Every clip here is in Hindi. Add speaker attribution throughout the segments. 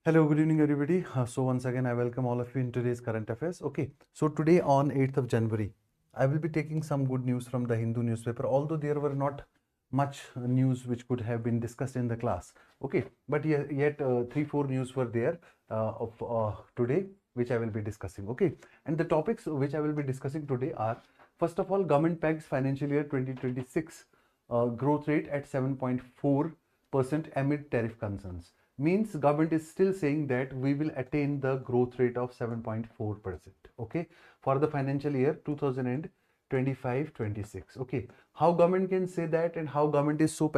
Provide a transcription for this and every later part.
Speaker 1: Hello, good evening, everybody. So once again, I welcome all of you in today's current affairs. Okay, so today on 8th of January, I will be taking some good news from the Hindu newspaper, although there were not much news which could have been discussed in the class. Okay, but yet 3-4 news were there of today, which I will be discussing. Okay, and the topics which I will be discussing today are, first of all, government pegs financial year 2026 growth rate at 7.4% amid tariff concerns. Means government is still saying that we will attain the growth rate of 7.4%, okay, for the financial year 2025-26. Okay, how government can say that and how government is so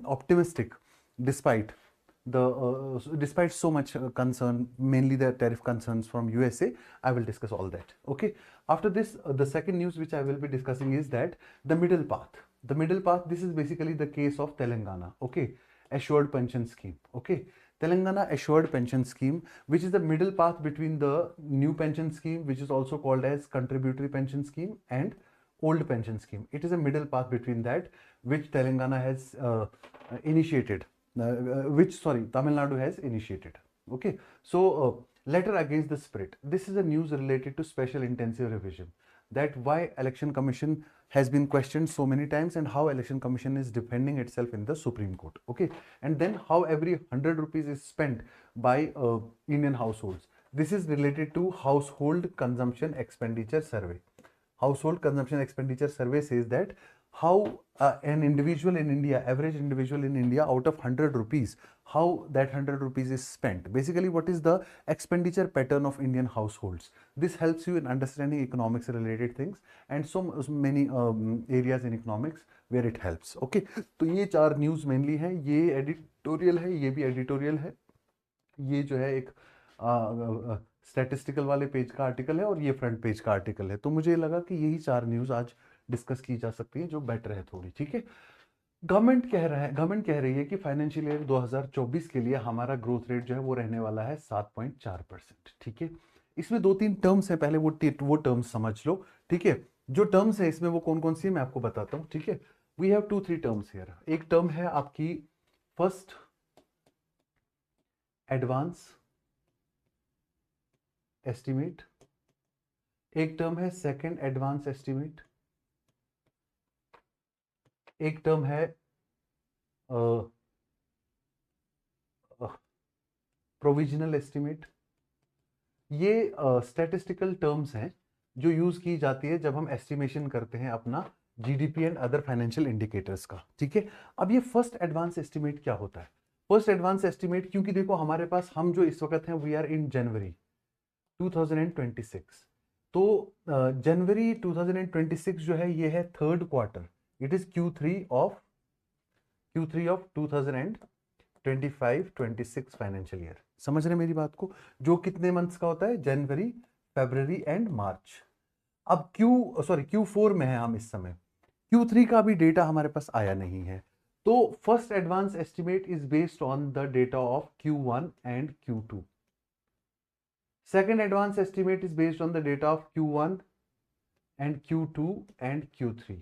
Speaker 1: optimistic despite despite so much concern, mainly the tariff concerns from USA. I will discuss all that. Okay, after this, the second news which I will be discussing is that the middle path, this is basically the case of Telangana. Okay, assured pension scheme. Okay, Telangana assured pension scheme, which is the middle path between the new pension scheme, which is also called as contributory pension scheme, and old pension scheme. It is a middle path between that, which Telangana has initiated, Tamil Nadu has initiated. Okay, so letter against the spirit. This is a news related to special intensive revision, that why election commission has been questioned so many times and how election commission is defending itself in the Supreme Court. Okay, and then how every 100 rupees is spent by Indian households. This is related to household consumption expenditure survey. Household consumption expenditure survey says that how an individual in India, average individual in India, out of 100 rupees, how that 100 rupees is spent. Basically, what is the expenditure pattern of Indian households. This helps you in understanding economics related things and so many areas in economics where it helps. Okay, तो ये चार न्यूज़ मेनली हैं, ये एडिटोरियल है, ये भी एडिटोरियल है, ये जो है एक स्टैटिस्टिकल वाले पेज का आर्टिकल है और ये फ्रंट पेज का आर्टिकल है. तो मुझे लगा कि यही चार न्यूज़ आज डिस्कस की जा सकती है जो बेटर है थोड़ी. ठीक है, गवर्नमेंट कह रही है कि फाइनेंशियल ईयर 2024 के लिए हमारा ग्रोथ रेट जो है वो रहने वाला है 7.4%. ठीक है, इसमें 2-3 टर्म्स है, पहले वो टर्म्स समझ लो. ठीक है, जो टर्म्स है इसमें वो कौन कौन सी है मैं आपको बताता हूँ. ठीक है, वी हैव 2-3 टर्म्स हियर. एक टर्म है आपकी फर्स्ट एडवांस एस्टिमेट, एक टर्म है सेकंड एडवांस एस्टिमेट, एक टर्म है प्रोविजनल एस्टिमेट. ये स्टैटिस्टिकल टर्म्स हैं जो यूज की जाती है जब हम एस्टिमेशन करते हैं अपना GDP and other financial indicators का. ठीक है, अब ये फर्स्ट एडवांस एस्टिमेट क्या होता है? फर्स्ट एडवांस एस्टिमेट, क्योंकि देखो हमारे पास हम जो इस वक्त हैं वी आर इन जनवरी 2026, तो जनवरी 2026 जो है ये है third quarter. It is Q3 of 2025-26 financial year. समझ रहे मेरी बात को? जो कितने मंथ्स का होता है? जनवरी, फरवरी एंड मार्च. अब Q4 में है हम इस समय. Q3 का भी डेटा हमारे पास आया नहीं है. तो first advance estimate is based on the data of Q1 and Q2. Second advance estimate is based on the data of Q1 and Q2 and Q3.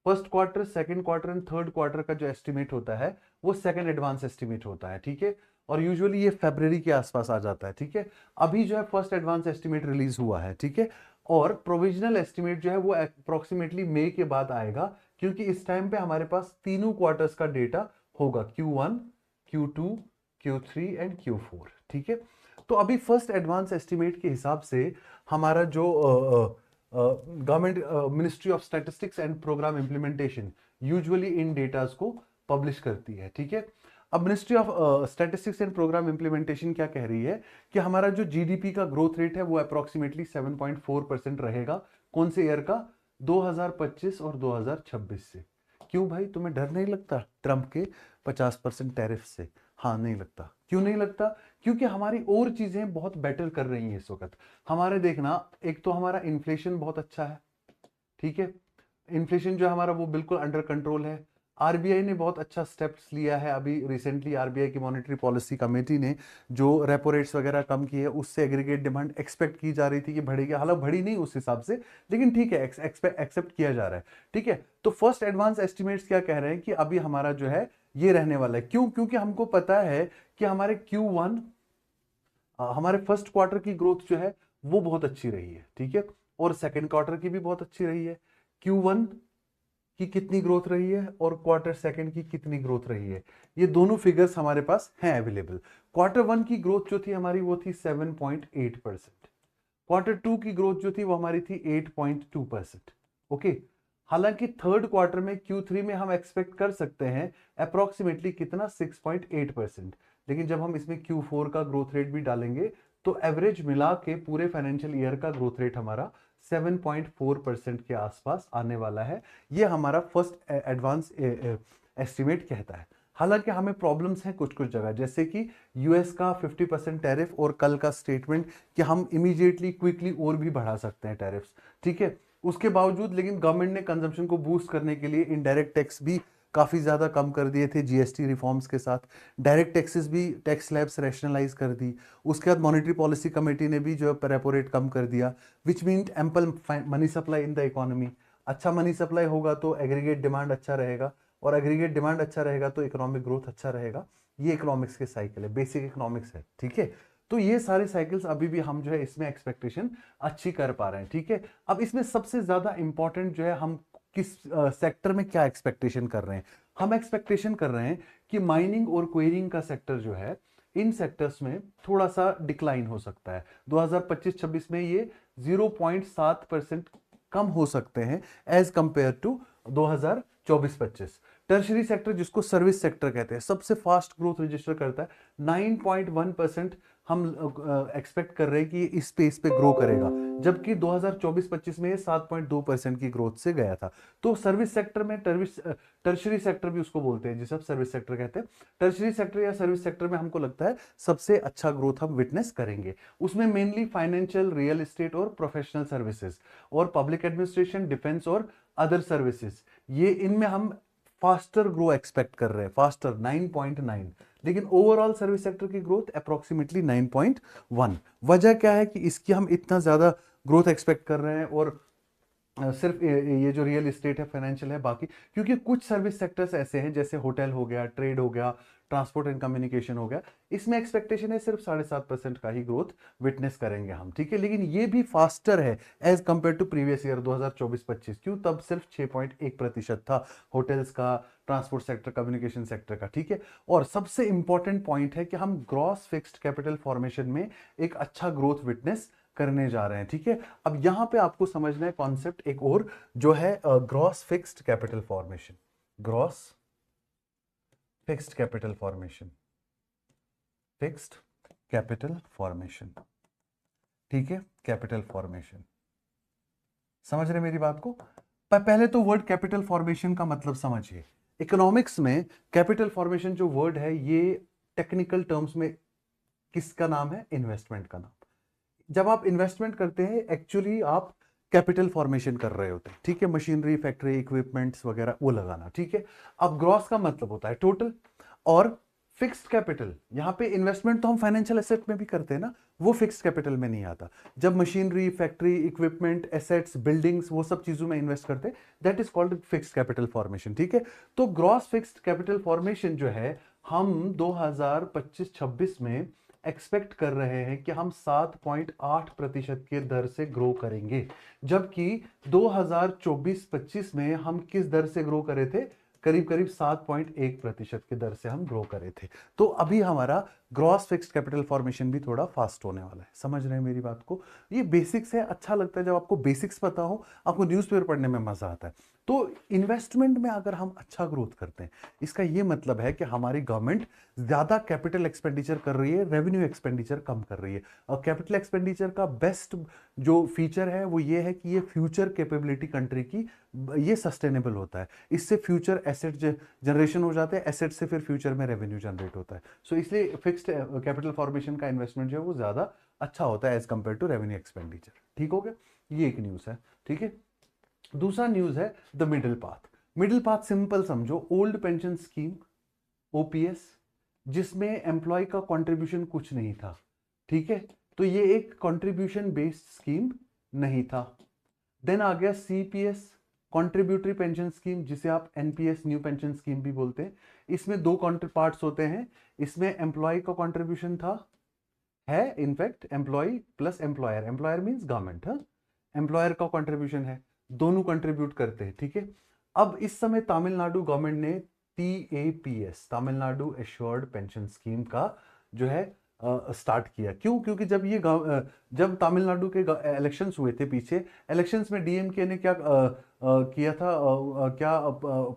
Speaker 1: First quarter, second quarter and third quarter का जो एस्टिमेट होता है वो सेकंड एडवांस एस्टिमेट होता है. ठीक है, और यूजुअली ये फरवरी के आसपास आ जाता है. ठीक है, अभी जो है फर्स्ट एडवांस एस्टिमेट रिलीज हुआ है. ठीक है, और प्रोविजनल एस्टिमेट जो है वो अप्रोक्सीमेटली मई के बाद आएगा, क्योंकि इस टाइम पे हमारे पास तीनों क्वार्टर्स का डेटा होगा, Q1, Q2, Q3 and Q4. ठीक है, तो अभी फर्स्ट एडवांस एस्टिमेट के हिसाब से हमारा जो government ministry of statistics and programme implementation usually इन डेटास को पब्लिश करती है. ठीक है, अब ministry of statistics and programme implementation क्या कह रही है कि हमारा जो जीडीपी का ग्रोथ रेट है वो अप्रोक्सीमेटली 7.4% रहेगा. कौन से ईयर का? 2025 और 2026 से. क्यों भाई, तुम्हें डर नहीं लगता ट्रंप के 50% टैरिफ से? हाँ, नहीं लगता. क्यों नहीं लगता? क्योंकि हमारी और चीजें बहुत बेटर कर रही हैं इस वक्त. हमारे देखना, एक तो हमारा इन्फ्लेशन बहुत अच्छा है. ठीक है, इन्फ्लेशन जो हमारा वो बिल्कुल अंडर कंट्रोल है. आरबीआई ने बहुत अच्छा स्टेप्स लिया है. अभी रिसेंटली आरबीआई की मॉनेटरी पॉलिसी कमेटी ने जो रेपो रेट्स वगैरह कम किए, उससे एग्रीगेट डिमांड एक्सपेक्ट की जा रही थी कि बढ़ेगी. हालांकि बढ़ी नहीं उस हिसाब से, लेकिन ठीक है, एक्सेप्ट किया जा रहा है. ठीक है, तो फर्स्ट एडवांस एस्टिमेट्स क्या कह रहे हैं कि अभी हमारा जो है ये रहने वाला है। क्यों? क्योंकि हमको पता है कि हमारे Q1 हमारे फर्स्ट क्वार्टर की ग्रोथ जो है वो बहुत अच्छी रही है, ठीक है, और सेकंड क्वार्टर की भी बहुत अच्छी रही है। Q1 की कितनी ग्रोथ रही है और क्वार्टर सेकंड की कितनी ग्रोथ रही है, ये दोनों फिगर्स हमारे पास हैं अवेलेबल। क्वार्टर 1 की ग्रोथ जो थी हमारी वो थी 7.8%। क्वार्टर 2 की ग्रोथ जो थी वो हमारी थी 8.2%। ओके, हालांकि थर्ड क्वार्टर में Q3 में हम एक्सपेक्ट कर सकते हैं अप्रोक्सीमेटली कितना 6.8%, लेकिन जब हम इसमें Q4 का ग्रोथ रेट भी डालेंगे तो एवरेज मिला के पूरे फाइनेंशियल ईयर का ग्रोथ रेट हमारा 7.4% के आसपास आने वाला है। ये हमारा फर्स्ट एडवांस एस्टिमेट कहता है। हालांकि हमें प्रॉब्लम्स हैं कुछ कुछ जगह, जैसे कि यूएस का 50% टैरिफ और कल का स्टेटमेंट कि हम इमीडिएटली क्विकली और भी बढ़ा सकते हैं टैरिफ्स, ठीक है। उसके बावजूद लेकिन गवर्नमेंट ने कंजम्पशन को बूस्ट करने के लिए इनडायरेक्ट टैक्स भी काफी ज्यादा कम कर दिए थे जीएसटी रिफॉर्म्स के साथ। डायरेक्ट टैक्सेस भी, टैक्स स्लैब्स रैशनलाइज कर दी। उसके बाद मॉनेटरी पॉलिसी कमेटी ने भी जो है रेपो रेट कम कर दिया, which mean ample money supply in the economy. अच्छा मनी सप्लाई होगा तो एग्रीगेट डिमांड अच्छा रहेगा, और एग्रीगेट डिमांड अच्छा रहेगा तो इकोनॉमिक ग्रोथ अच्छा रहेगा। ये इकोनॉमिक्स के साइकिल है, बेसिक इकोनॉमिक्स है, ठीक है। तो ये सारे साइकिल्स अभी भी हम जो है इसमें एक्सपेक्टेशन अच्छी कर पा रहे हैं, ठीक है। अब इसमें सबसे ज्यादा इंपॉर्टेंट जो है हम किस सेक्टर में क्या एक्सपेक्टेशन कर रहे हैं। हम एक्सपेक्टेशन कर रहे हैं कि माइनिंग और क्वेरिंग का सेक्टर जो है, इन सेक्टर्स में थोड़ा सा डिक्लाइन हो सकता है। 2025-26 में ये 0.7% कम हो सकते हैं as compare to 2024-25। Tertiary sector, जिसको सर्विस सेक्टर कहते हैं, सबसे फास्ट ग्रोथ रजिस्टर करता है। 9.1% हम एक्सपेक्ट कर रहे हैं कि इस स्पेस पे ग्रो करेगा, जबकि 2024-25 में ये 7.2% की ग्रोथ से गया था। तो सर्विस सेक्टर में टर्शरी सेक्टर भी उसको बोलते हैं, जिसे आप सर्विस सेक्टर कहते हैं, टर्शरी सेक्टर या सर्विस सेक्टर में हमको लगता है सबसे अच्छा ग्रोथ हम विटनेस करेंगे। उसमें मेनली फाइनेंशियल, रियल एस्टेट और प्रोफेशनल सर्विसेज और पब्लिक एडमिनिस्ट्रेशन, डिफेंस और अदर सर्विसेज, ये इनमें हम फास्टर ग्रो एक्सपेक्ट कर रहे हैं, फास्टर 9.9। लेकिन ओवरऑल सर्विस सेक्टर की ग्रोथ अप्रोक्सीमेटली 9.1। वजह क्या है कि इसकी हम इतना ज्यादा ग्रोथ एक्सपेक्ट कर रहे हैं, और सिर्फ ये जो रियल एस्टेट है, फाइनेंशियल है, बाकी क्योंकि कुछ सर्विस सेक्टर्स ऐसे हैं जैसे होटल हो गया, ट्रेड हो गया, ट्रांसपोर्ट एंड कम्युनिकेशन हो गया, इसमें एक्सपेक्टेशन है सिर्फ 7.5% का ही ग्रोथ विटनेस करेंगे हम, ठीक है। लेकिन ये भी फास्टर है as compare to previous year 2024-25। क्यों? तब सिर्फ 6.1% था होटल्स का, ट्रांसपोर्ट सेक्टर, कम्युनिकेशन सेक्टर का, ठीक है। और सबसे इंपॉर्टेंट पॉइंट है कि हम ग्रॉस फिक्स्ड कैपिटल फॉर्मेशन में एक अच्छा ग्रोथ विटनेस करने जा रहे हैं, ठीक है। अब यहां पे आपको समझना है कॉन्सेप्ट एक और, जो है gross fixed capital formation. Gross fixed capital formation, fixed capital formation, ठीक है, कैपिटल फॉर्मेशन। समझ रहे मेरी बात को? पहले तो वर्ड कैपिटल फॉर्मेशन का मतलब समझिए। इकोनॉमिक्स में कैपिटल फॉर्मेशन जो वर्ड है, ये टेक्निकल टर्म्स में किसका नाम है? इन्वेस्टमेंट का नाम। जब आप इन्वेस्टमेंट करते हैं, एक्चुअली आप कैपिटल फॉर्मेशन कर रहे होते हैं, ठीक है। मशीनरी, फैक्ट्री, इक्विपमेंट्स वगैरह वो लगाना, ठीक है। अब ग्रॉस का मतलब होता है टोटल, और फिक्स्ड कैपिटल, यहां पे इन्वेस्टमेंट तो हम फाइनेंशियल एसेट में भी करते हैं ना, वो फिक्स्ड कैपिटल में नहीं आता। जब machinery, factory, equipment, assets, buildings, वो सब चीजों में इन्वेस्ट करते हैं, that is called fixed capital formation, ठीक है। तो ग्रॉस फिक्स्ड कैपिटल फॉर्मेशन जो है, हम 2025-26 में एक्सपेक्ट कर रहे हैं कि हम 7.8% के दर से ग्रो करेंगे, जबकि 2024-25 में हम किस दर से ग्रो करे थे? करीब करीब 7.1% के दर से हम ग्रो करे थे। तो अभी हमारा ग्रॉस फिक्स्ड कैपिटल फॉर्मेशन भी थोड़ा फास्ट होने वाला है। समझ रहे हैं मेरी बात को? ये बेसिक्स है, अच्छा लगता है जब आपको बेसिक्स पता हो, आपको न्यूज़पेपर पढ़ने में मजा आता है। तो इन्वेस्टमेंट में अगर हम अच्छा ग्रोथ करते हैं, इसका ये मतलब है कि हमारी गवर्नमेंट ज्यादा कैपिटल एक्सपेंडिचर कर रही है, रेवेन्यू एक्सपेंडिचर कम कर रही है। और कैपिटल एक्सपेंडिचर का बेस्ट जो फीचर है वो ये है कि ये फ्यूचर कैपेबिलिटी कंट्री की, ये सस्टेनेबल होता है। इससे फ्यूचर एसेट जनरेशन हो जाते हैं, एसेट से फिर फ्यूचर में रेवेन्यू जनरेट होता है। सो इसलिए फिक्स्ड कैपिटल फॉर्मेशन का इन्वेस्टमेंट जो है वो ज्यादा अच्छा होता है as compare to revenue expenditure. ठीक हो गया? ये एक न्यूज है, ठीक है। दूसरा न्यूज है the middle path. Middle path simple समझो, ओल्ड पेंशन स्कीम, ओपीएस, जिसमें एम्प्लॉय का कंट्रीब्यूशन कुछ नहीं था, ठीक है। तो ये एक कंट्रीब्यूशन बेस्ड स्कीम नहीं था। देन आ गया सीपीएस, कंट्रीब्यूटरी पेंशन स्कीम, जिसे आप एनपीएस न्यू पेंशन स्कीम भी बोलते हैं। इसमें दो पार्ट्स होते हैं। इसमें एम्प्लॉय का कंट्रीब्यूशन है in fact employee plus employer, employer means government, हाँ, एम्प्लॉयर का कंट्रीब्यूशन है, दोनों कंट्रीब्यूट करते हैं, ठीक है। अब इस समय तमिलनाडु गवर्नमेंट ने TAPS, Tamil Nadu assured pension scheme का जो है स्टार्ट किया। क्यों? क्योंकि जब तमिलनाडु के इलेक्शंस हुए थे पीछे, इलेक्शंस में डीएमके ने क्या किया था, क्या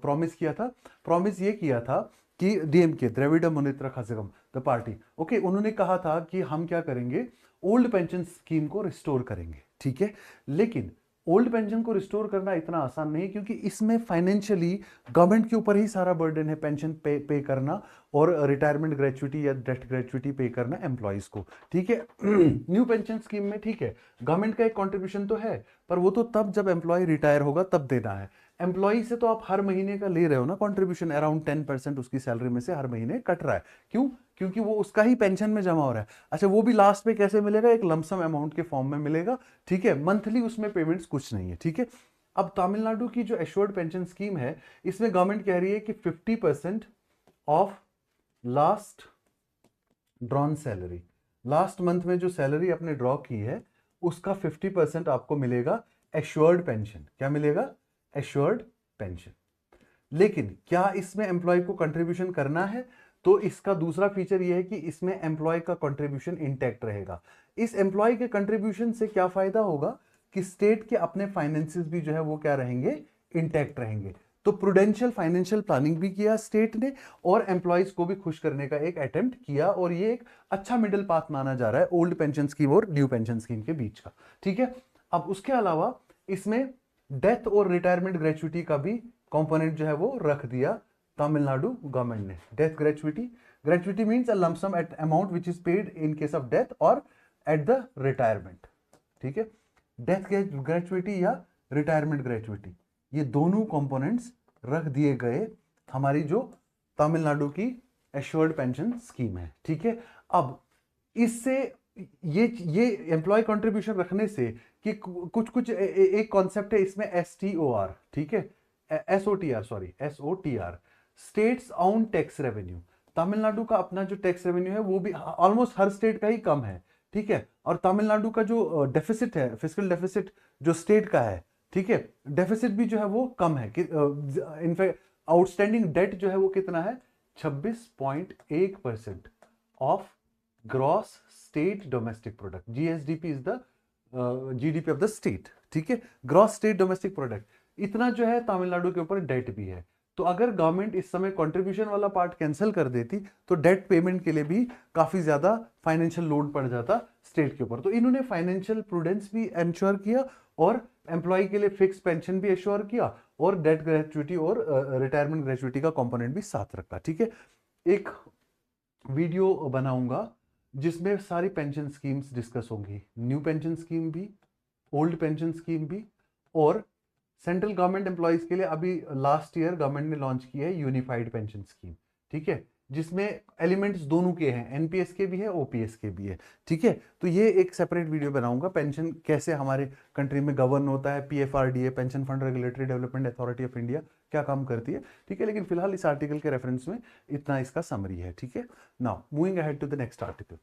Speaker 1: प्रॉमिस किया था? प्रॉमिस ये किया था कि DMK, Dravida Munnetra Kazhagam, the party, okay, उन्होंने कहा था कि हम क्या करेंगे, ओल्ड पेंशन स्कीम को रिस्टोर करेंगे, ठीक है। लेकिन ओल्ड पेंशन को रिस्टोर करना इतना आसान नहीं, क्योंकि इसमें फाइनेंशियली गवर्नमेंट के ऊपर ही सारा बर्डन है, पेंशन पे करना और रिटायरमेंट ग्रेचुइटी या डेथ ग्रेचुइटी पे करना एम्प्लॉयज को, ठीक है। न्यू पेंशन स्कीम में ठीक है, गवर्नमेंट का एक कंट्रीब्यूशन तो है, पर वो तो तब जब एम्प्लॉय रिटायर होगा तब देना है। एम्प्लॉय से तो आप हर महीने का ले रहे हो ना कंट्रीब्यूशन, अराउंड 10% उसकी सैलरी में से हर महीने कट रहा है। क्यों? क्योंकि वो उसका ही पेंशन में जमा हो रहा है। अच्छा, वो भी लास्ट में कैसे मिलेगा? एक लमसम अमाउंट के फॉर्म में मिलेगा, ठीक है। मंथली उसमें पेमेंट्स कुछ नहीं है, ठीक है। अब तमिलनाडु की जो एश्योर्ड पेंशन स्कीम है, इसमें गवर्नमेंट कह रही है कि 50% of last drawn salary, last month में जो सैलरी आपने ड्रॉ की है उसका 50% आपको मिलेगा एश्योर्ड पेंशन। क्या मिलेगा? Assured pension. लेकिन क्या इसमें एम्प्लॉय को कंट्रीब्यूशन करना है? तो इसका दूसरा फीचर यह है कि इसमें एम्प्लॉय का कंट्रीब्यूशन इंटैक्ट रहेगा। इस एम्प्लॉय के कंट्रीब्यूशन से क्या फायदा होगा कि स्टेट के अपने फाइनेंसेस भी जो है वो क्या रहेंगे? इंटैक्ट रहेंगे। तो प्रूडेंशियल फाइनेंशियल प्लानिंग भी किया स्टेट ने और एम्प्लॉयज को भी खुश करने का एक अटेम्प्ट किया, और ये एक अच्छा मिडिल पाथ माना जा रहा है ओल्ड पेंशन स्कीम और न्यू पेंशन स्कीम के बीच का, ठीक है। अब उसके अलावा इसमें डेथ और रिटायरमेंट ग्रेचुइटी का भी कंपोनेंट जो है वो रख दिया तमिलनाडु गवर्नमेंट ने। Death gratuity, gratuity means a lump sum at amount which is paid in case of death और एट द रिटायरमेंट, ठीक है। डेथ ग्रेचुइटी या रिटायरमेंट ग्रेचुइटी, ये दोनों कंपोनेंट्स रख दिए गए हमारी जो तमिलनाडु की एश्योर्ड पेंशन स्कीम है, ठीक है। अब इससे ये एम्प्लॉय कंट्रीब्यूशन रखने से कि कुछ एक कॉन्सेप्ट है इसमें STOR, ठीक है, SOTR, states own tax revenue. Tamil Nadu का अपना जो टैक्स रेवेन्यू है वो भी ऑलमोस्ट हर स्टेट का ही कम है, ठीक है। और तमिलनाडु का जो डेफिसिट है, फिस्कल डेफिसिट जो स्टेट का है, ठीक है, डेफिसिट भी जो है वो कम है। इनफैक्ट आउटस्टैंडिंग डेट जो है वो कितना है? 26.1% of gross state domestic product. GSDP is the GDP of the state, ठीक है, ग्रॉस स्टेट डोमेस्टिक प्रोडक्ट। इतना जो है तमिलनाडु के ऊपर डेट भी है। तो अगर गवर्नमेंट इस समय कंट्रीब्यूशन वाला पार्ट कैंसिल कर देती तो डेट पेमेंट के लिए भी काफी ज्यादा फाइनेंशियल लोड पड़ जाता स्टेट के ऊपर। तो इन्होंने फाइनेंशियल प्रूडेंस भी इंश्योर किया और एम्प्लॉय के लिए फिक्स पेंशन भी एश्योर किया और डेट ग्रेचुइटी और रिटायरमेंट ग्रेचुइटी का कंपोनेंट भी साथ रखा, ठीक है। एक वीडियो बनाऊंगा जिसमें सारी पेंशन स्कीम्स डिस्कस होंगी, न्यू पेंशन स्कीम भी, ओल्ड पेंशन स्कीम भी, और सेंट्रल गवर्नमेंट एम्प्लॉयज के लिए अभी लास्ट ईयर गवर्नमेंट ने लॉन्च की है यूनिफाइड पेंशन स्कीम, ठीक है, जिसमें एलिमेंट्स दोनों के हैं, एनपीएस के भी है, ओपीएस के भी है, ठीक है। तो ये एक सेपरेट वीडियो बनाऊंगा, पेंशन कैसे हमारे कंट्री में गवर्न होता है, PFRDA, pension fund regulatory development authority of India क्या काम करती है, ठीक है। लेकिन फिलहाल इस आर्टिकल के रेफरेंस में इतना इसका समरी है, ठीक है। Now moving ahead to the next article,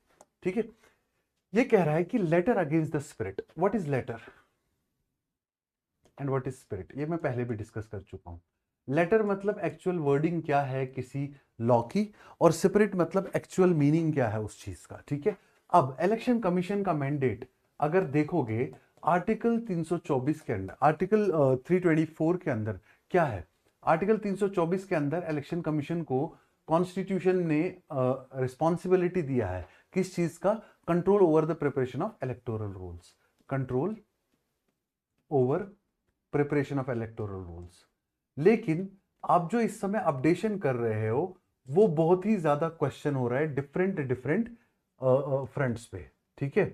Speaker 1: ठीक है। ये कह रहा है कि letter against the spirit. What is letter and what is spirit? ये मैं पहले भी डिस्कस कर चुका हूं। लेटर मतलब एक्चुअल वर्डिंग क्या है किसी लॉ की, और स्पिरिट मतलब एक्चुअल मीनिंग क्या है उस चीज का, ठीक है। अब इलेक्शन कमीशन का मैंडेट अगर देखोगे आर्टिकल 324 के अंदर, आर्टिकल 324 के अंदर क्या है? आर्टिकल 324 के अंदर इलेक्शन कमीशन को कॉन्स्टिट्यूशन ने रिस्पॉन्सिबिलिटी दिया है किस चीज का? Control over the preparation of electoral rolls, control over preparation of electoral rolls. लेकिन आप जो इस समय अपडेशन कर रहे हो वो बहुत ही ज्यादा क्वेश्चन हो रहा है डिफरेंट फ्रंट्स पे, ठीक है।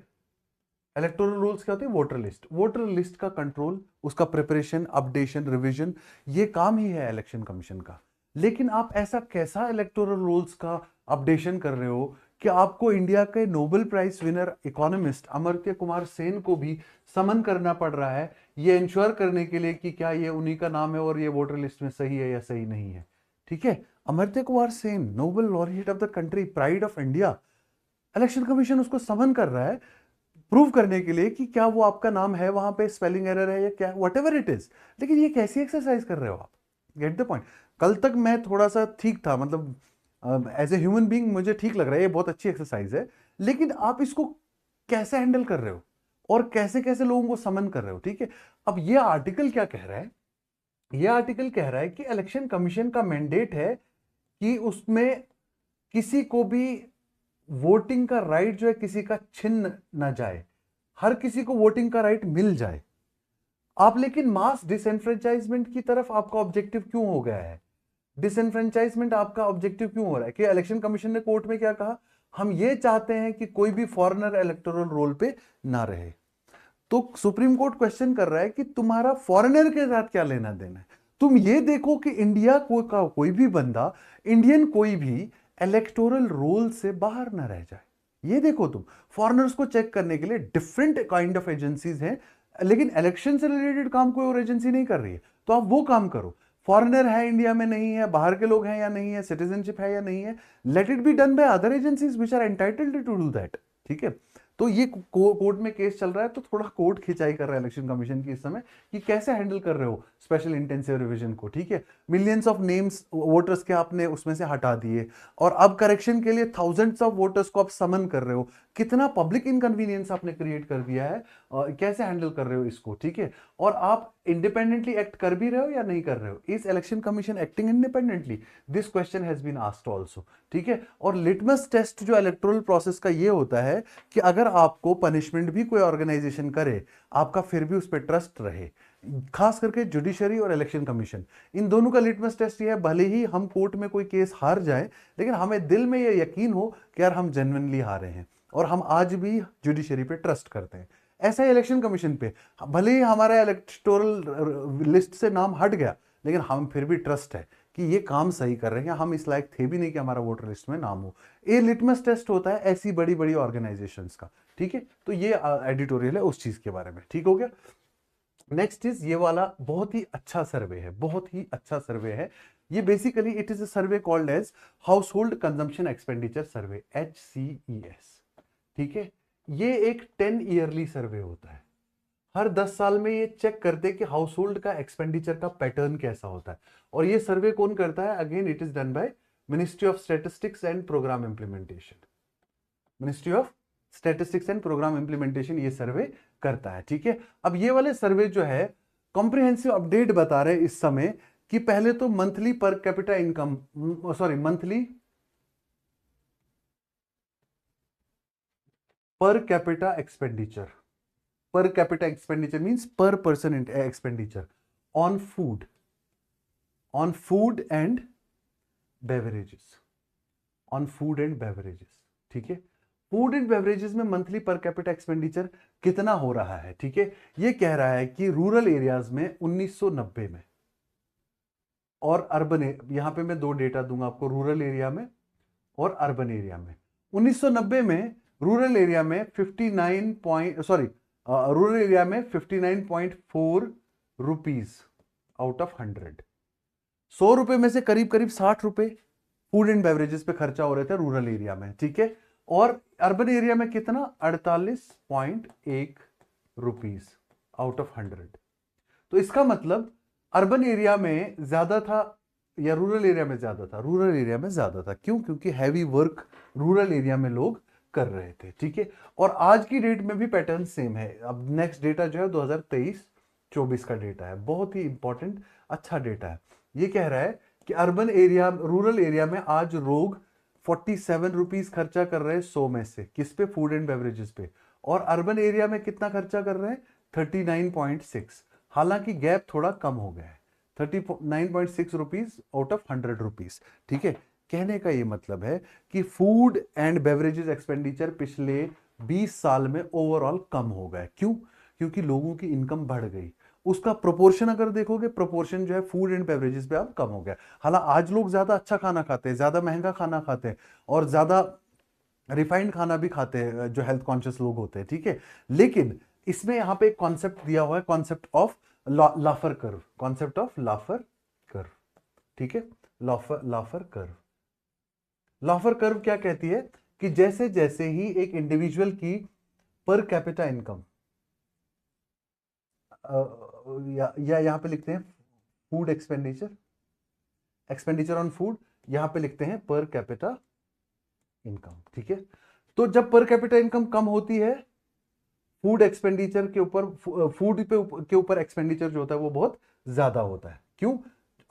Speaker 1: इलेक्टोरल रोल्स क्या होते हैं? वोटर लिस्ट, वोटर लिस्ट का कंट्रोल, उसका प्रिपरेशन, अपडेशन, रिवीजन, ये काम ही है इलेक्शन कमीशन का। लेकिन आप ऐसा कैसा इलेक्टोरल रोल्स का अपडेशन कर रहे हो कि आपको इंडिया के Nobel prize winner economist Amartya Kumar Sen को भी समन करना पड़ रहा है ये इंश्योर करने के लिए कि क्या ये उन्हीं का नाम है और ये वोटर लिस्ट में सही है या सही नहीं है। ठीक है, Amartya Kumar Sen, Nobel laureate of the country, pride of India, election commission उसको समन कर रहा है प्रूव करने के लिए कि क्या वो आपका नाम है, वहां पे स्पेलिंग एरर है या क्या, वट एवर इट इज। लेकिन ये कैसी एक्सरसाइज कर रहे हो आप? Get the point. कल तक मैं थोड़ा सा ठीक था, मतलब एज ए ह्यूमन बीइंग मुझे ठीक लग रहा है, ये बहुत अच्छी एक्सरसाइज है, लेकिन आप इसको कैसे हैंडल कर रहे हो और कैसे कैसे लोगों को समन कर रहे हो। ठीक है, अब ये आर्टिकल क्या कह रहा है? ये आर्टिकल कह रहा है कि इलेक्शन कमीशन का मैंडेट है कि उसमें किसी को भी वोटिंग का राइट जो है किसी का छिन ना जाए, हर किसी को वोटिंग का राइट मिल जाए। आप लेकिन मास डिसएनफ्रेंचाइजमेंट की तरफ आपका ऑब्जेक्टिव क्यों हो गया है? डिसएनफ्रेंचाइजमेंट आपका ऑब्जेक्टिव क्यों हो रहा है? कि इलेक्शन कमीशन ने कोर्ट में क्या कहा? हम ये चाहते हैं कि कोई भी फॉरेनर इलेक्टोरल रोल पे ना रहे। तो सुप्रीम कोर्ट क्वेश्चन कर रहा है कि तुम्हारा फॉरेनर के साथ क्या लेना देना है? तुम ये देखो कि इंडिया का कोई भी बंदा, इंडियन कोई भी इलेक्टोरल रोल से बाहर ना रह जाए। ये देखो, तुम फॉरेनर्स को चेक करने के लिए डिफरेंट काइंड ऑफ एजेंसीज हैं, लेकिन इलेक्शन से रिलेटेड काम कोई और एजेंसी नहीं कर रही है। तो आप वो काम करो। फॉरेनर है इंडिया में नहीं है, बाहर के लोग हैं या नहीं है, सिटीजनशिप है या नहीं है, let it be done by other agencies which are entitled to do that. ठीक है, तो ये कोर्ट में केस चल रहा है, तो थोड़ा कोर्ट खिंचाई कर रहा है इलेक्शन कमीशन की इस समय कि कैसे हैंडल कर रहे हो स्पेशल इंटेंसिव रिवीजन को। ठीक है, मिलियंस ऑफ नेम्स वोटर्स के आपने उसमें से हटा दिए और अब करेक्शन के लिए थाउजेंड्स ऑफ वोटर्स को आप समन कर रहे हो। कितना पब्लिक इनकन्वीनियंस आपने क्रिएट कर दिया है, कैसे हैंडल कर रहे हो इसको। ठीक है, और आप इंडिपेंडेंटली एक्ट कर भी रहे हो या नहीं कर रहे हो? Is election commission acting independently? This question has been asked also. ठीक है, और लिटमस टेस्ट जो इलेक्टोरल प्रोसेस का ये होता है कि अगर आपको पनिशमेंट भी कोई ऑर्गेनाइजेशन करे, आपका फिर भी उस पर ट्रस्ट रहे। खास करके जुडिशरी और इलेक्शन कमीशन, इन दोनों का लिटमस टेस्ट ये है, भले ही हम कोर्ट में कोई केस हार जाए, लेकिन हमें दिल में ये यकीन हो कि यार हम जेन्युइनली हारे हैं और हम आज भी जुडिशरी पे ट्रस्ट करते हैं। ऐसा ही इलेक्शन कमीशन पे, भले ही हमारा इलेक्टोरल लिस्ट से नाम हट गया, लेकिन हम फिर भी ट्रस्ट है कि ये काम सही कर रहे हैं, हम इस लायक थे भी नहीं कि हमारा वोटर लिस्ट में नाम हो। ये लिटमस टेस्ट होता है ऐसी बड़ी बड़ी ऑर्गेनाइजेशंस का। ठीक है, तो ये एडिटोरियल है उस चीज के बारे में। ठीक हो गया। नेक्स्ट इज ये वाला बहुत ही अच्छा सर्वे है, बहुत ही अच्छा सर्वे है ये। Basically it is a survey called as household consumption expenditure survey, HCES। ठीक है, ये एक 10 ईयरली सर्वे होता है। हर 10 साल में ये चेक करते हैं कि हाउस होल्ड का एक्सपेंडिचर का पैटर्न कैसा होता है। और ये सर्वे कौन करता है? Again it is done by ministry of statistics and programme implementation. Ministry of statistics and programme implementation ये सर्वे करता है। ठीक है, अब ये वाले सर्वे जो है कॉम्प्रिहेंसिव अपडेट बता रहे हैं इस समय कि पहले तो monthly per capita income, sorry monthly per capita expenditure, per capita expenditure means per person expenditure on food and beverages, on food and beverages। ठीक है, फूड एंड बेवरेजेस में मंथली पर कैपिटा एक्सपेंडिचर कितना हो रहा है? ठीक है, ये कह रहा है कि रूरल एरियाज में 1990 में और अर्बन, यहां पे मैं दो डेटा दूंगा आपको, रूरल एरिया में और अर्बन एरिया में। 1990 में रूरल एरिया में 59.4 रुपीज आउट ऑफ 100। 100 रुपए में से करीब करीब 60 रुपए फूड एंड बेवरेजेस पे खर्चा हो रहे थे रूरल एरिया में। ठीक है, और अर्बन एरिया में कितना? 48.1 रुपीज आउट ऑफ 100। तो इसका मतलब अर्बन एरिया में ज्यादा था या रूरल एरिया में ज्यादा था? रूरल एरिया में ज्यादा था। क्यों? क्योंकि हैवी वर्क रूरल एरिया में लोग कर रहे थे। ठीक है, और आज की डेट में भी पैटर्न सेम है। अब नेक्स्ट डेटा जो है 2023-24 का डेटा है, बहुत ही इंपॉर्टेंट अच्छा डेटा है। ये कह रहा है कि अर्बन एरिया, रूरल एरिया में आज लोग 47 रुपीज खर्चा कर रहे हैं 100 में से, किस पे? फूड एंड बेवरेजेस पे। और अर्बन एरिया में कितना खर्चा कर रहे हैं? 39.6। हालांकि गैप थोड़ा कम हो गया है, 39.6 रुपीज आउट ऑफ 100 रुपीज। ठीक है, कहने का ये मतलब है कि फूड एंड बेवरेजेस एक्सपेंडिचर पिछले 20 साल में ओवरऑल कम हो गए। क्यों? क्योंकि लोगों की इनकम बढ़ गई। उसका प्रोपोर्शन अगर देखोगे, प्रोपोर्शन जो है फूड एंड बेवरेजेस पे अब कम हो गया। हालांकि आज लोग ज्यादा अच्छा खाना खाते हैं, ज्यादा महंगा खाना खाते हैं और ज्यादा रिफाइंड खाना भी खाते हैं जो हेल्थ कॉन्शियस लोग होते हैं, ठीक है। लेकिन इसमें यहाँ पे एक कॉन्सेप्ट दिया हुआ है, concept of लाफर curve, concept of लाफर curve, ठीक है। लाफर कर्व, लाफर कर्व क्या कहती है कि जैसे जैसे ही एक इंडिविजुअल की पर कैपिटा इनकम, या यहां पे लिखते हैं food expenditure, expenditure on food, यहां पे लिखते हैं पर कैपिटा इनकम, ठीक है। तो जब पर कैपिटा इनकम कम होती है, फूड एक्सपेंडिचर के ऊपर, फूड के ऊपर एक्सपेंडिचर जो होता है वो बहुत ज्यादा होता है। क्यों?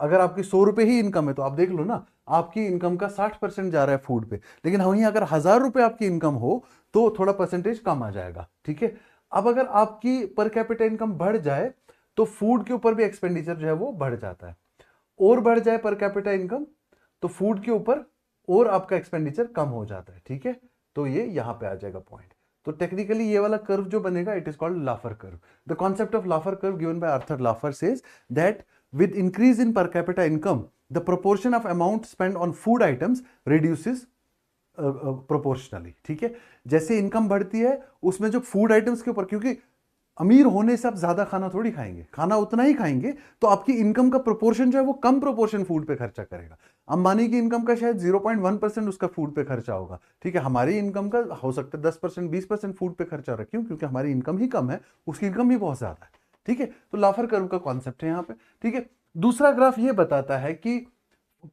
Speaker 1: अगर आपकी 100 रुपए ही इनकम है तो आप देख लो ना, आपकी इनकम का 60% जा रहा है फूड पे, लेकिन वहीं अगर 1000 रुपए आपकी इनकम हो तो थोड़ा परसेंटेज कम आ जाएगा, ठीक है। अब अगर आपकी पर कैपिटा इनकम बढ़ जाए तो फूड के ऊपर भी एक्सपेंडिचर जो है वो बढ़ जाता है, और बढ़ जाए पर कैपिटा इनकम तो फूड के ऊपर और आपका एक्सपेंडिचर कम हो जाता है, ठीक है। तो ये यहां पे आ जाएगा पॉइंट। तो टेक्निकली ये वाला कर्व जो बनेगा, it is called लाफर curve. The concept of लाफर curve given by Arthur लाफर says that with increase in per capita income the proportion of amount spent on food items reduces proportionally, ठीक है। जैसे इनकम बढ़ती है उसमें जो फूड आइटम्स के ऊपर, क्योंकि अमीर होने से आप ज्यादा खाना थोड़ी खाएंगे, खाना उतना ही खाएंगे, तो आपकी इनकम का प्रोपोर्शन जो है वो कम प्रोपोर्शन फूड पे खर्चा करेगा। अंबानी की इनकम का शायद 0.1% उसका फूड पे खर्चा होगा, ठीक है। हमारी इनकम का हो सकता है 10% 20% फूड पे खर्चा रहे, क्यों? क्योंकि हमारी इनकम ही कम है, उसकी इनकम भी बहुत ज्यादा है, ठीक है। तो लाफर कर्व का कॉन्सेप्ट है यहाँ पे, ठीक है। दूसरा ग्राफ ये बताता है कि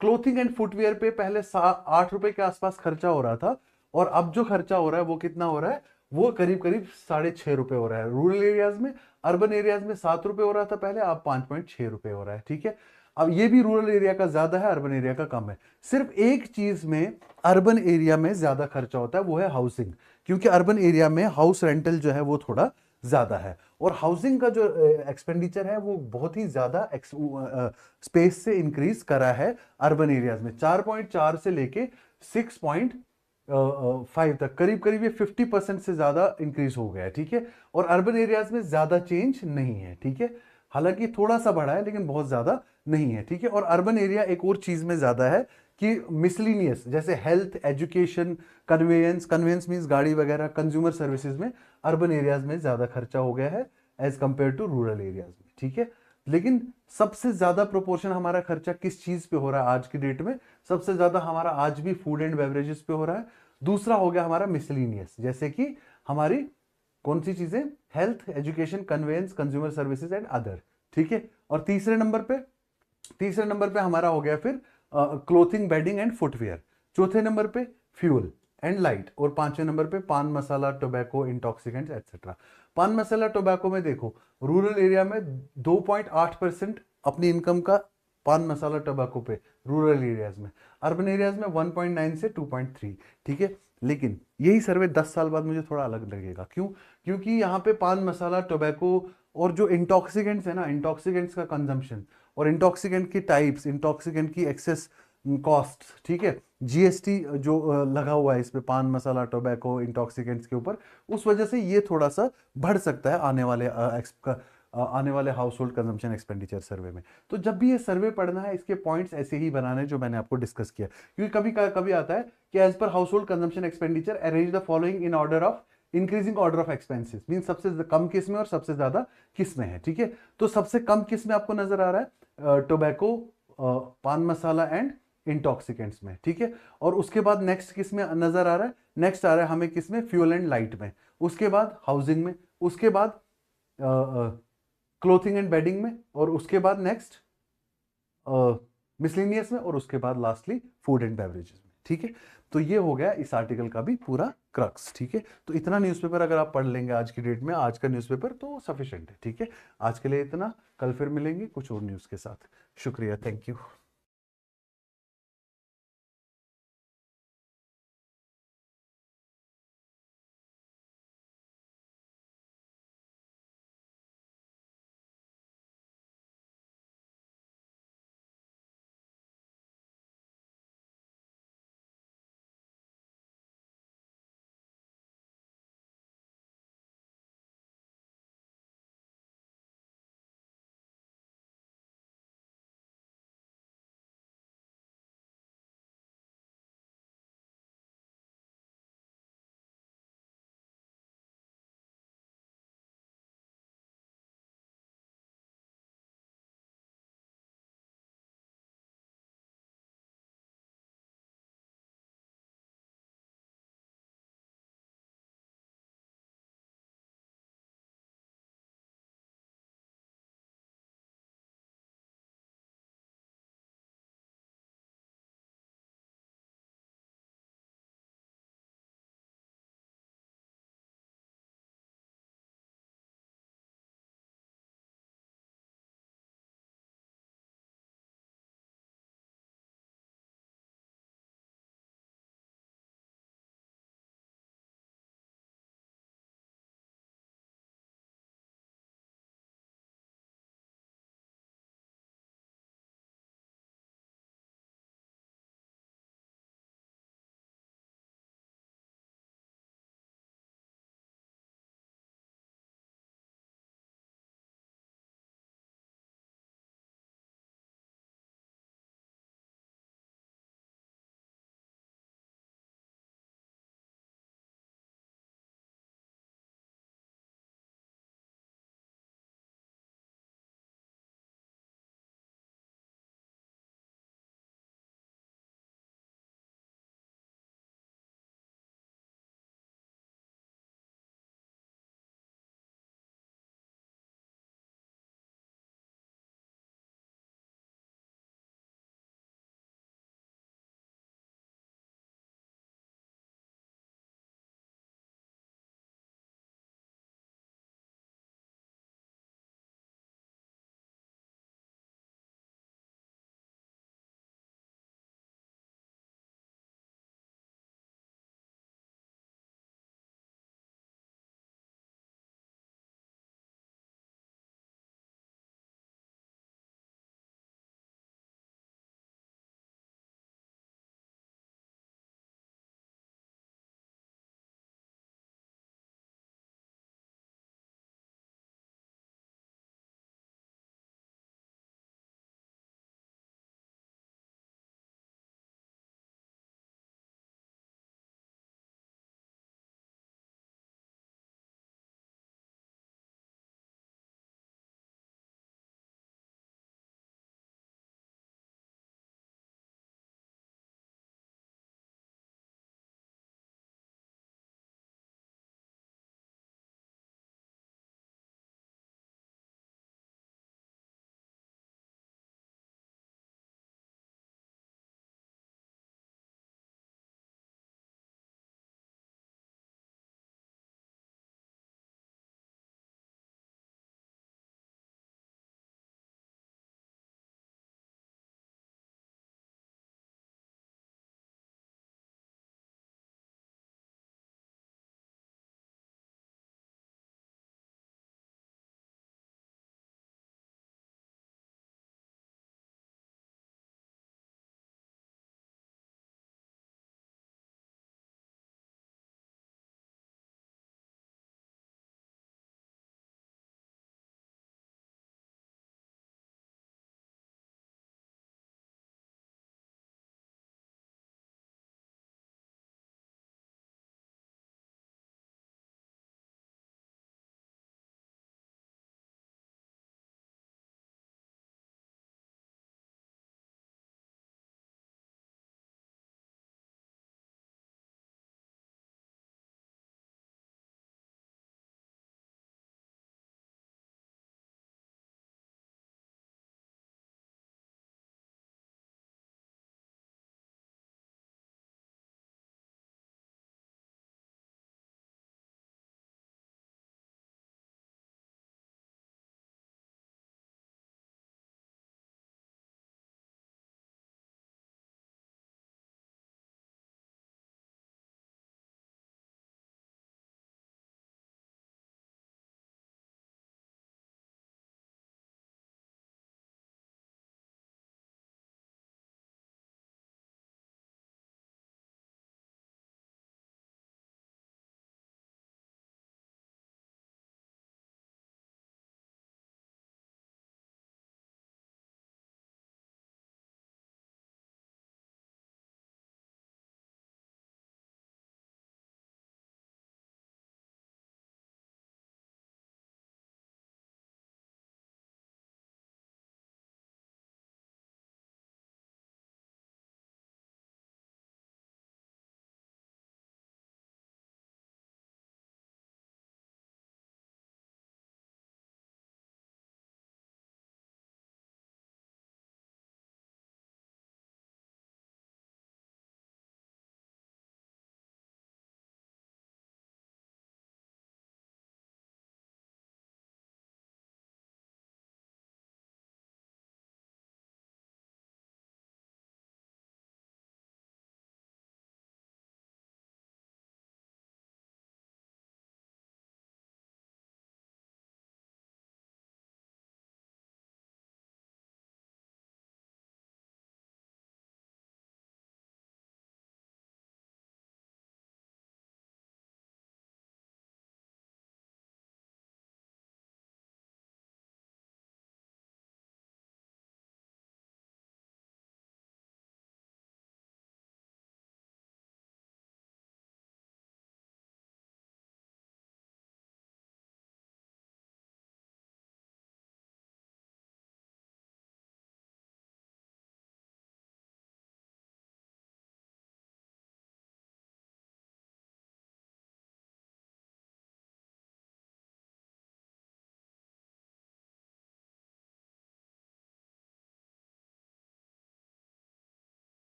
Speaker 1: क्लोथिंग एंड फुटवेयर पे पहले 8 रुपए के आसपास खर्चा हो रहा था, और अब जो खर्चा हो रहा है वो कितना हो रहा है, वो करीब करीब 6.5 रुपए हो रहा है रूरल एरियाज में। अर्बन एरियाज में 7 रुपए हो रहा था पहले, अब 5.6 रुपए हो रहा है, ठीक है। अब ये भी रूरल एरिया का ज्यादा है, अर्बन एरिया का कम है। सिर्फ एक चीज में अर्बन एरिया में ज्यादा खर्चा होता है, वो है हाउसिंग, क्योंकि अर्बन एरिया में हाउस रेंटल जो है वो थोड़ा ज्यादा है, और हाउसिंग का जो एक्सपेंडिचर है वो बहुत ही ज्यादा स्पेस से इंक्रीज करा है अर्बन एरियाज में। 4.4 से लेके 6.5 तक करीब करीब ये 50% से ज्यादा इंक्रीज हो गया है, ठीक है। और अर्बन एरियाज में ज्यादा चेंज नहीं है, ठीक है। हालांकि थोड़ा सा बढ़ा है लेकिन बहुत ज्यादा नहीं है, ठीक है। और अर्बन एरिया एक और चीज में ज्यादा है कि मिसलिनियस, जैसे health, education, conveyance, conveyance means गाड़ी वगैरह, कंज्यूमर सर्विसेज में अर्बन एरियाज में ज्यादा खर्चा हो गया है as compare to rural areas में, ठीक है। लेकिन सबसे ज्यादा प्रोपोर्शन हमारा खर्चा किस चीज पे हो रहा है आज की डेट में? सबसे ज्यादा हमारा आज भी फूड एंड बेवरेजेस पे हो रहा है। दूसरा हो गया हमारा मिसलिनियस, जैसे कि हमारी कौन सी चीजें, health, education, conveyance, consumer services and other, ठीक है। और तीसरे नंबर पे हमारा हो गया फिर क्लोथिंग, बेडिंग एंड फुटवेयर। चौथे नंबर पे फ्यूल एंड लाइट, और पांचवें नंबर पे पान मसाला, टोबैको, इंटॉक्सिकेंट्स एटसेट्रा। पान मसाला टोबैको में देखो, रूरल एरिया में 2.8% अपनी इनकम का पान मसाला टोबैको पे रूरल एरियाज में, अर्बन एरियाज में 1.9 से 2.3, ठीक है। लेकिन यही सर्वे 10 साल बाद मुझे थोड़ा अलग लगेगा। क्यों? क्योंकि यहाँ पे पान मसाला, टोबैको और जो इंटॉक्सिकेंट्स है ना, इंटॉक्सिकेंट्स का कंजम्पशन और इंटॉक्सिकेंट की टाइप्स, इंटॉक्सिकेंट की एक्सेस कॉस्ट, ठीक है, जीएसटी जो लगा हुआ है इस पे पान मसाला, टोबैको, इंटॉक्सिकेंट्स के ऊपर, उस वजह से ये थोड़ा सा बढ़ सकता है आने वाले हाउस होल्ड कंजम्पशन एक्सपेंडिचर सर्वे में। तो जब भी ये सर्वे पढ़ना है, इसके पॉइंट्स ऐसे ही बनाने जो मैंने आपको डिस्कस किया, क्योंकि कभी कभी आता है कि as per household consumption expenditure arrange the following in order of increasing order of expenses, mean सबसे कम किस में और सबसे ज्यादा किस में है, ठीक है। तो सबसे कम किस में आपको नजर आ रहा है? टोबैको, पान मसाला एंड इंटॉक्सिकेंट्स में, ठीक है। और उसके बाद नेक्स्ट किस में नजर आ रहा है? नेक्स्ट आ रहा है हमें किस में? फ्यूल एंड लाइट में। उसके बाद हाउसिंग में, उसके बाद क्लोथिंग एंड बेडिंग में, और उसके बाद नेक्स्ट मिसलिनियस में, और उसके बाद लास्टली फूड एंड बेवरेजेस में, ठीक है। तो ये हो गया इस आर्टिकल का भी पूरा क्रक्स, ठीक है। तो इतना न्यूज़पेपर अगर आप पढ़ लेंगे आज की डेट में, आज का न्यूज़पेपर, तो सफिशिएंट है, ठीक है। आज के लिए इतना, कल फिर मिलेंगे कुछ और न्यूज़ के साथ। शुक्रिया, थैंक यू।